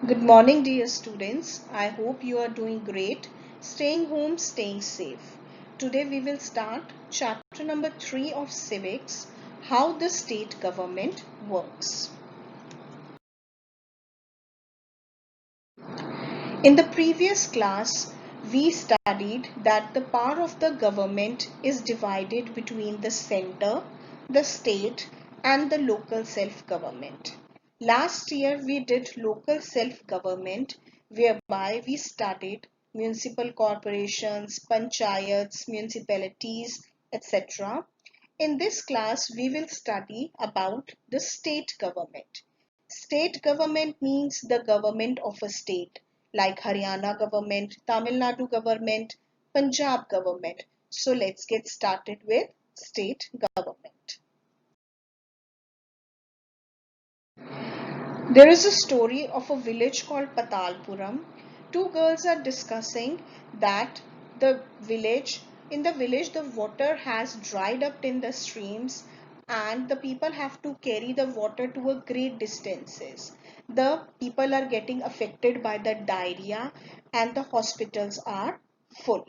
Good morning, dear students. I hope you are doing great. Staying home, staying safe. Today we will start chapter number 3 of Civics, how the state government works. In the previous class, we studied that the power of the government is divided between the center, the state, and the local self-government. Last year, we did local self-government, whereby we studied municipal corporations, panchayats, municipalities, etc. In this class, we will study about the state government. State government means the government of a state like Haryana government, Tamil Nadu government, Punjab government. So let's get started with state government. There is a story of a village called Patalpuram. Two girls are discussing that the village, in the village, the water has dried up in the streams and the people have to carry the water to a great distances. The people are getting affected by the diarrhea and the hospitals are full.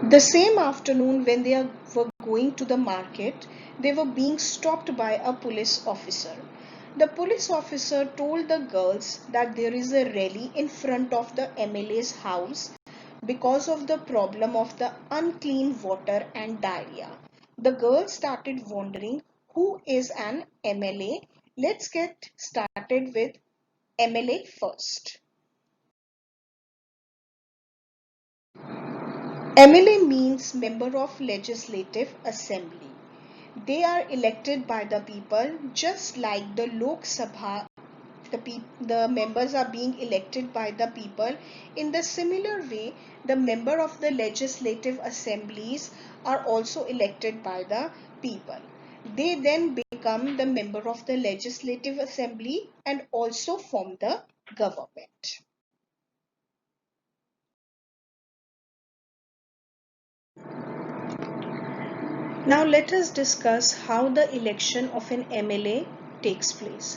The same afternoon, when were going to the market, they were being stopped by a police officer. The police officer told the girls that there is a rally in front of the MLA's house because of the problem of the unclean water and diarrhea. The girls started wondering who is an MLA. Let's get started with MLA first. MLA means Member of Legislative Assembly. They are elected by the people just like the Lok Sabha. The members are being elected by the people. In the similar way, the member of the legislative assemblies are also elected by the people. They then become the member of the legislative assembly and also form the government. Now let us discuss how the election of an MLA takes place.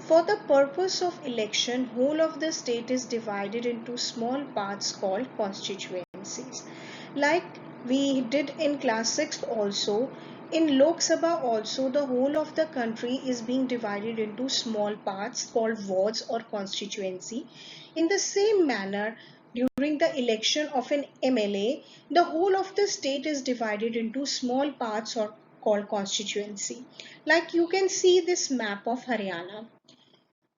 For the purpose of election, whole of the state is divided into small parts called constituencies. Like we did in class 6 also, in Lok Sabha also the whole of the country is being divided into small parts called wards or constituency. In the same manner, during the election of an MLA, the whole of the state is divided into small parts or called constituency. Like you can see this map of Haryana.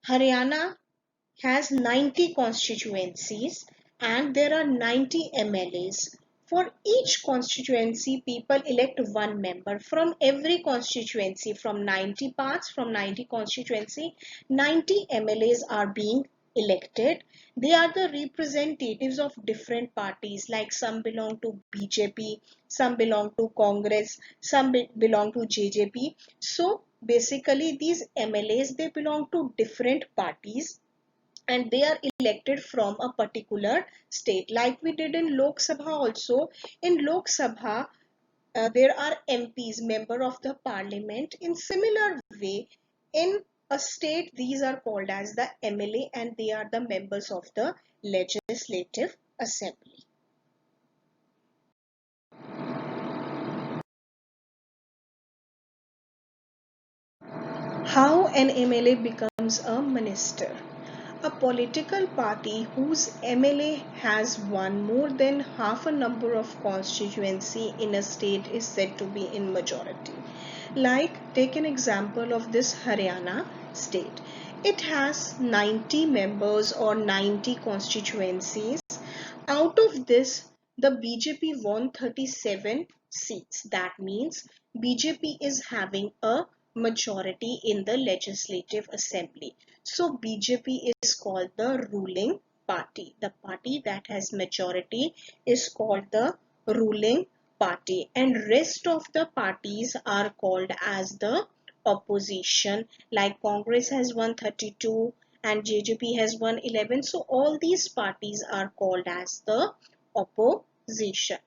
Haryana has 90 constituencies and there are 90 MLAs. For each constituency, people elect one member from every constituency. From 90 parts, from 90 constituency, 90 MLAs are being elected. They are the representatives of different parties, like some belong to BJP, some belong to Congress, some belong to JJP. So basically these MLAs, they belong to different parties and they are elected from a particular state. Like we did in Lok Sabha also. In Lok Sabha, there are MPs, member of the parliament. In similar way, in a state, these are called as the MLA and they are the members of the legislative assembly. How an MLA becomes a minister. A political party whose MLA has won more than half a number of constituency in a state is said to be in majority. Like take an example of this Haryana state. It has 90 members or 90 constituencies. Out of this, the BJP won 37 seats. That means BJP is having a majority in the legislative assembly. So BJP is called the ruling party. The party that has majority is called the ruling party, and rest of the parties are called as the opposition. Like Congress has 132 and JJP has 111. So all these parties are called as the opposition.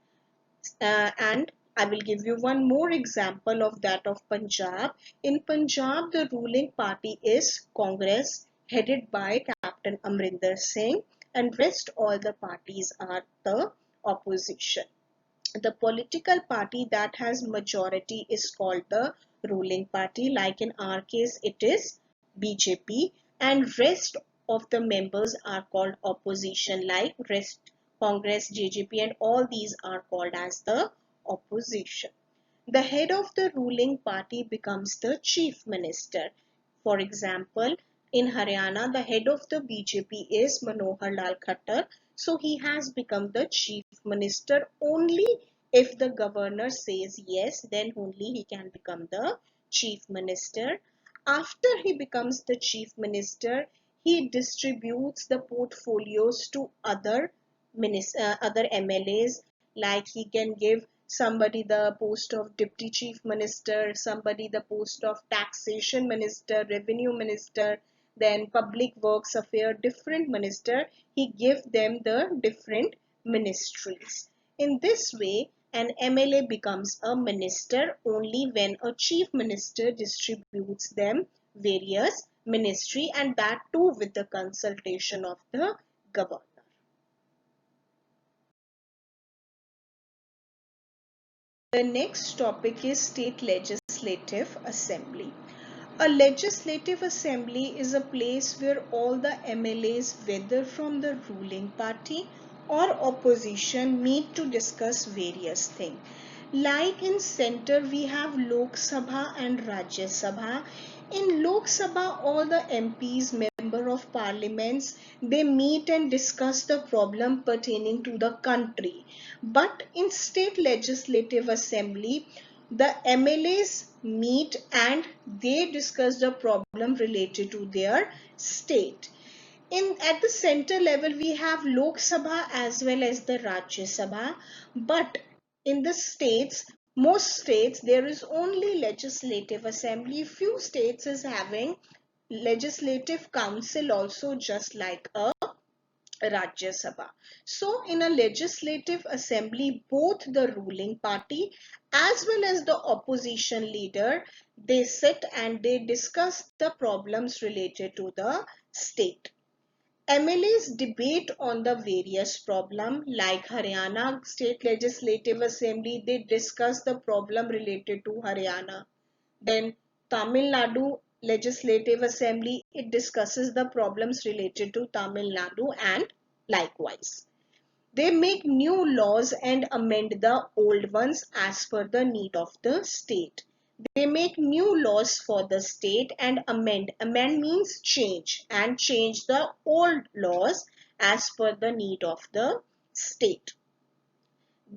And I will give you one more example of that of Punjab. In Punjab, the ruling party is Congress, headed by Captain Amrinder Singh, and rest all the parties are the opposition. The political party that has majority is called the ruling party. Like in our case, it is BJP, and rest of the members are called opposition, like rest Congress, JJP, and all these are called as the opposition. The head of the ruling party becomes the chief minister. For example, in Haryana, the head of the BJP is Manohar Lal Khattar. So he has become the chief minister. Only if the governor says yes, then only he can become the chief minister. After he becomes the chief minister, he distributes the portfolios to other MLAs, like he can give somebody the post of deputy chief minister, somebody the post of taxation minister, revenue minister, then public works affair, different minister. He give them the different ministries. In this way, an MLA becomes a minister only when a chief minister distributes them various ministry, and that too with the consultation of the governor. The next topic is State Legislative Assembly. A legislative assembly is a place where all the MLAs, whether from the ruling party or opposition, meet to discuss various things. Like in center, we have Lok Sabha and Rajya Sabha. In Lok Sabha, all the MPs, member of parliaments, they meet and discuss the problem pertaining to the country. But in state legislative assembly, the MLAs meet and they discuss the problem related to their state. At the center level, we have Lok Sabha as well as the Rajya Sabha, but in the states, most states, there is only legislative assembly. Few states is having legislative council also, just like a Rajya Sabha. So in a legislative assembly, both the ruling party as well as the opposition leader, they sit and they discuss the problems related to the state. MLAs debate on the various problems, like Haryana State Legislative Assembly, they discuss the problem related to Haryana. Then Tamil Nadu Legislative Assembly, it discusses the problems related to Tamil Nadu, and likewise. They make new laws and amend the old ones as per the need of the state. They make new laws for the state and amend. Amend means change, and change the old laws as per the need of the state.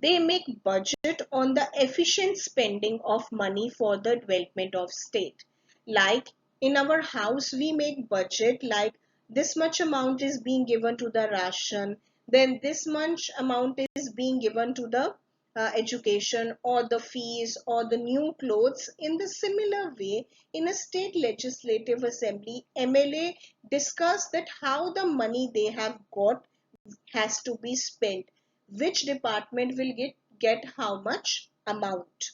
They make budget on the efficient spending of money for the development of state. Like in our house, we make budget like this much amount is being given to the ration, then this much amount is being given to the education or the fees or the new clothes. In the similar way, in a state legislative assembly, MLA discuss that how the money they have got has to be spent, which department will get how much amount.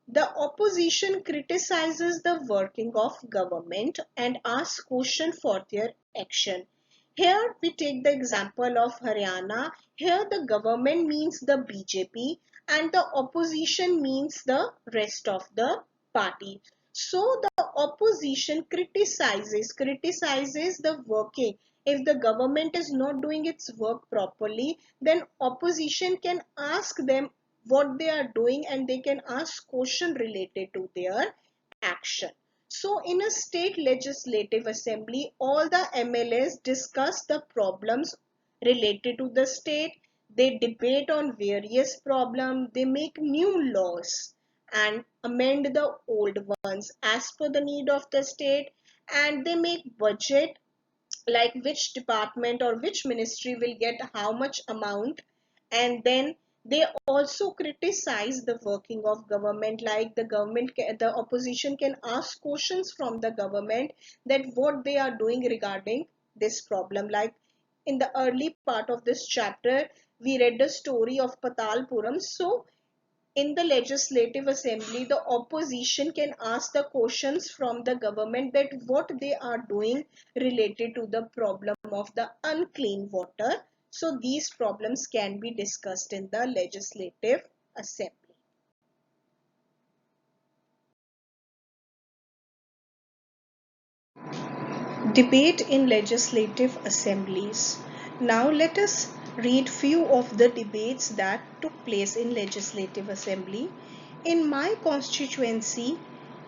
The opposition criticizes the working of government and asks questions for their action. Here we take the example of Haryana. Here the government means the BJP and the opposition means the rest of the party. So the opposition criticizes the working. If the government is not doing its work properly, then opposition can ask them what they are doing and they can ask questions related to their action. So in a state legislative assembly, all the MLAs discuss the problems related to the state. They debate on various problems. They make new laws and amend the old ones as per the need of the state. And they make budget, like which department or which ministry will get how much amount. And then they also criticize the working of government, like the opposition can ask questions from the government that what they are doing regarding this problem. Like in the early part of this chapter, we read the story of Patalpuram. So in the legislative assembly, the opposition can ask the questions from the government that what they are doing related to the problem of the unclean water. So these problems can be discussed in the legislative assembly. Debate in legislative assemblies. Now let us read few of the debates that took place in legislative assembly. In my constituency,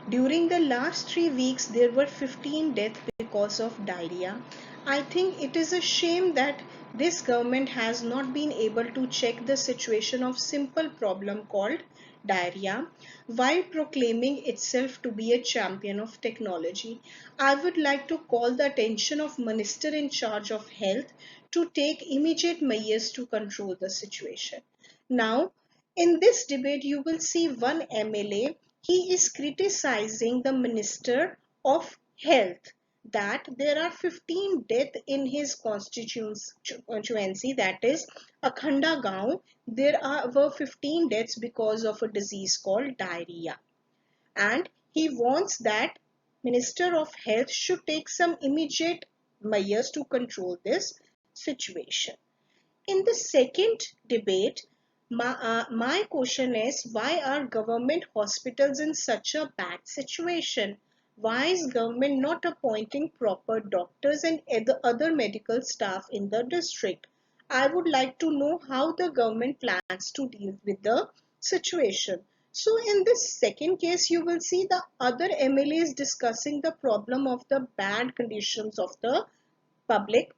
during the last 3 weeks, there were 15 deaths because of diarrhea. I think it is a shame that this government has not been able to check the situation of simple problem called diarrhea while proclaiming itself to be a champion of technology. I would like to call the attention of Minister in charge of health to take immediate measures to control the situation. Now, in this debate, you will see one MLA. He is criticizing the Minister of Health that there are 15 deaths in his constituency, that is Akhanda Gaon. Were 15 deaths because of a disease called diarrhea, and he wants that Minister of Health should take some immediate measures to control this situation. In the second debate, my question is, why are government hospitals in such a bad situation? Why is government not appointing proper doctors and other medical staff in the district? I would like to know how the government plans to deal with the situation. So in this second case, you will see the other MLAs discussing the problem of the bad conditions of the public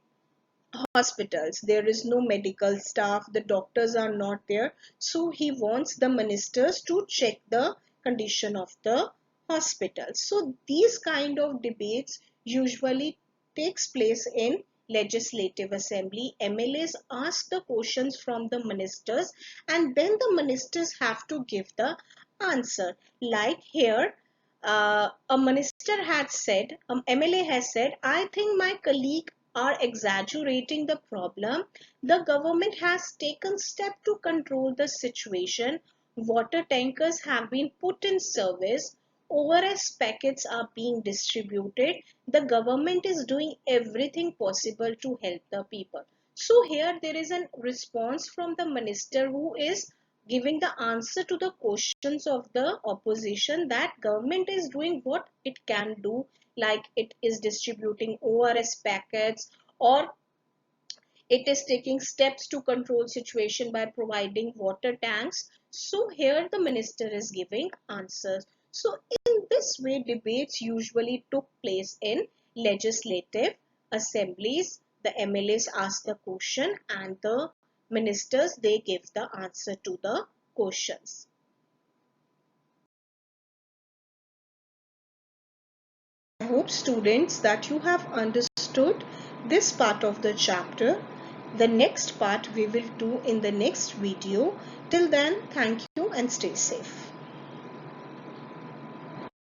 hospitals. There is no medical staff, the doctors are not there, so he wants the ministers to check the condition of the hospitals. So these kind of debates usually takes place in legislative assembly. MLAs ask the questions from the ministers and then the ministers have to give the answer. Like here, a minister had said, MLA has said, I think my colleague are exaggerating the problem. The government has taken steps to control the situation. Water tankers have been put in service. ORS packets are being distributed. The government is doing everything possible to help the people. So here there is a response from the minister who is giving the answer to the questions of the opposition that government is doing what it can do, like it is distributing ORS packets, or it is taking steps to control situation by providing water tanks. So here the minister is giving answers. So in this way, debates usually took place in legislative assemblies. The MLAs ask the question and the ministers, they give the answer to the questions. I hope students that you have understood this part of the chapter. The next part we will do in the next video. Till then, thank you and stay safe.